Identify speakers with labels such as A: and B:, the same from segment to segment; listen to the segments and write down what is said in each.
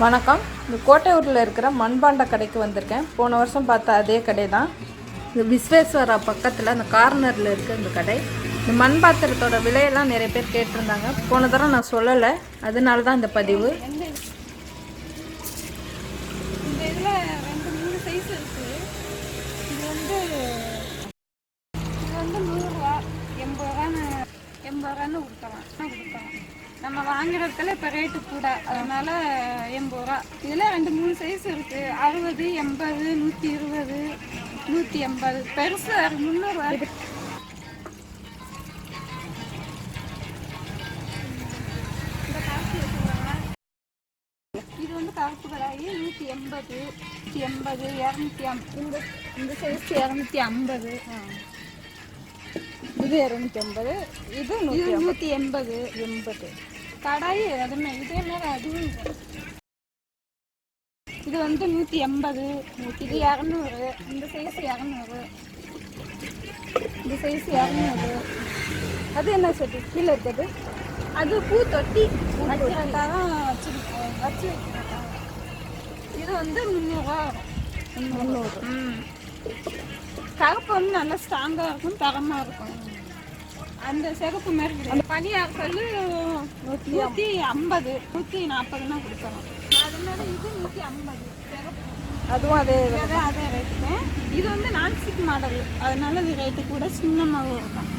A: வணக்கம். இந்த கோட்டையூரில் இருக்கிற மண்பாண்ட கடைக்கு வந்திருக்கேன். போன வருஷம் பார்த்த அதே கடை தான். இந்த விஸ்வேஸ்வரா பக்கத்தில் அந்த கார்னரில் இருக்குது இந்த கடை. இந்த மண் பாத்திரத்தோட விலையெல்லாம் நிறைய பேர் கேட்டிருந்தாங்க. போன தடவை நான் சொல்லலை, அதனால தான் இந்த பதிவு.
B: இந்த இதில் 2-3 சைஸ் இருக்குது. இது வந்து 100 ரூபா 80 ரூபான்னு கொடுக்கலாம். நம்ம வாங்குறதுல இப்போ ரேட்டு கூட, அதனால 80 ரூபா. இதில் 2-3 சைஸ் இருக்குது. 60, 80, 120, 180. பெருசு 300 ரூபா. இது வந்து கருப்பு கடாயி 180, 250. இந்த சைஸ் 250.
A: இது 250, இது
B: 180. கடாய் அதுமே இதே மாதிரி அதுவும். இது வந்து 180, இது 200. இந்த சைஸ் 200, இந்த சைஸ் 200.
A: அது என்ன சட்டி கீழே இருக்குது?
B: அது பூ தொட்டி வைக்கிறதுக்காக வச்சு வைக்கிறதா. இது வந்து 300 ரூபா.
A: 300.
B: கருப்பு வந்து நல்லா ஸ்ட்ராங்காக இருக்கும், தரமாக இருக்கும். அந்த சிகப்பு மாதிரி பனியாக்கல் 150, 140 கொடுக்குறோம். அதனால இது 150 சிகப்பு.
A: அதுவும் அதே
B: ரேட்டுங்க. இது வந்து நான்ஸ்டிக் மாடல், அதனால இது ரேட்டு கூட சின்னமாகவும் இருக்கும்.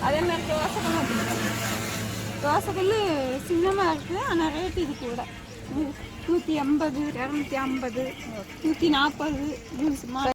B: அதே மாதிரி தோசைக்கல் சின்னமாக இருக்குது, ஆனால் ரேட்டு இது கூட 180, 250, 140.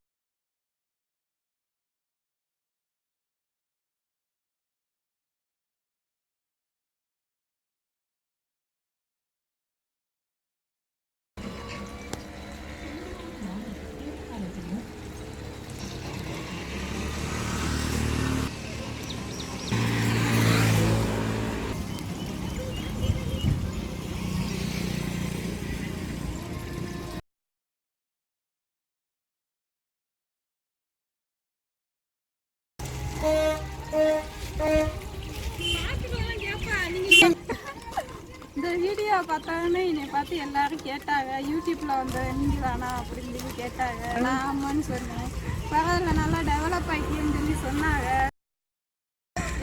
B: இந்த வீடியோ பார்த்தாங்கன்னா என்னை பார்த்து எல்லாரும் கேட்டாங்க, யூடியூப்ல வந்து நீங்கள் தானா அப்படின்னு சொல்லி கேட்டாங்க. நான் ஆமான்னு சொன்னேன். பரவாயில்ல, நல்லா டெவலப் ஆகிட்டுன்னு சொல்லி சொன்னாங்க.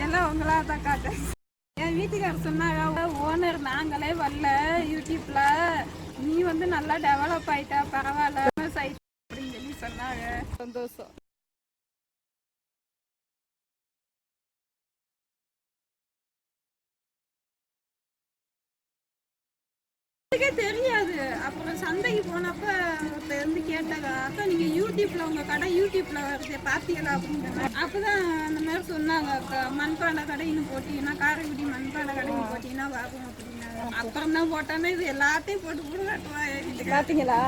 B: எல்லாம் உங்களா தான் காட்டேன். என் வீட்டுக்காரர் சொன்னாங்க, ஓனர் நாங்களே வரல யூடியூப்ல, நீ வந்து நல்லா டெவலப் ஆயிட்டா, பரவாயில்ல அப்படின்னு சொல்லி சொன்னாங்க. சந்தோஷம். தெரியாது. அப்புறம் சந்தைக்கு போனப்ப வந்து கேட்டாங்க, அக்கா நீங்க யூடியூப்ல உங்க கடை யூடியூப்ல வருது பாத்தீங்களா அப்படின்னு. அப்பதான் அந்த மாதிரி சொன்னாங்க, மண்பாண்ட கடைன்னு போட்டீங்கன்னா, காரைக்குடி மண்பாண்ட கடைன்னு போட்டீங்கன்னா வரும் அப்படின்னாங்க. அப்புறம் தான் போட்டானே இது எல்லாத்தையும் போட்டு காட்டுவா.
A: பாத்தீங்களா?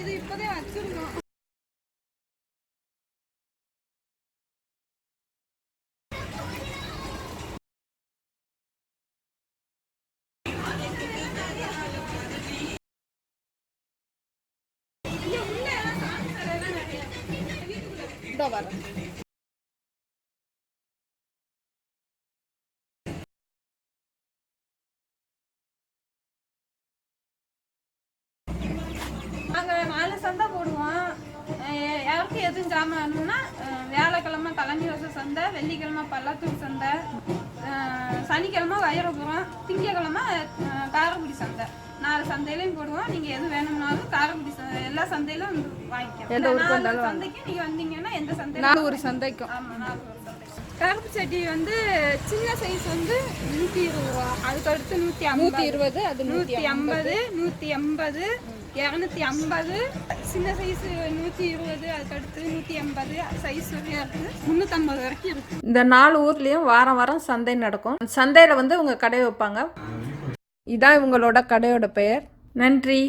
B: இது இப்பதான் வச்சிருந்தோம். நாங்கள் 4 சந்தை போடுவோம். யாருக்கு எதுவும் ஜாமான் வேணும்னா வியாழக்கிழமை தலைமைவச சந்தை, வெள்ளிக்கிழமை பள்ளத்தூர் சந்தை, சனிக்கிழமை வைரபுரம், திங்கக்கிழமை காரைக்குடி சந்தை. 4 சந்தையிலையும் போடுவோம். நீங்கள் எது வேணும்னாலும் காரைக்குடி எல்லா சந்தையிலும் வந்து வாங்கிக்கலாம். சந்தைக்கு நீங்கள் வந்தீங்கன்னா எந்த சந்தையிலும்
A: 4 ஒரு சந்தைக்கும்.
B: ஆமாம், 4 ஒரு சந்தை. கருப்பு சட்டி வந்து சின்ன சைஸ் வந்து 120 ரூபா. அதுக்கடுத்து 120, அது 150, 180, 250. சின்ன சைஸ் 120, அதுக்கடுத்து 180 சைஸ் வரையும் இருக்குது. 350 வரைக்கும் இருக்குது.
A: இந்த 4 ஊர்லேயும் வாரம் வாரம் சந்தை நடக்கும். சந்தையில் வந்து உங்கள் கடை வைப்பாங்க. இதான் இவங்களோட கடையோட பெயர். நன்றி.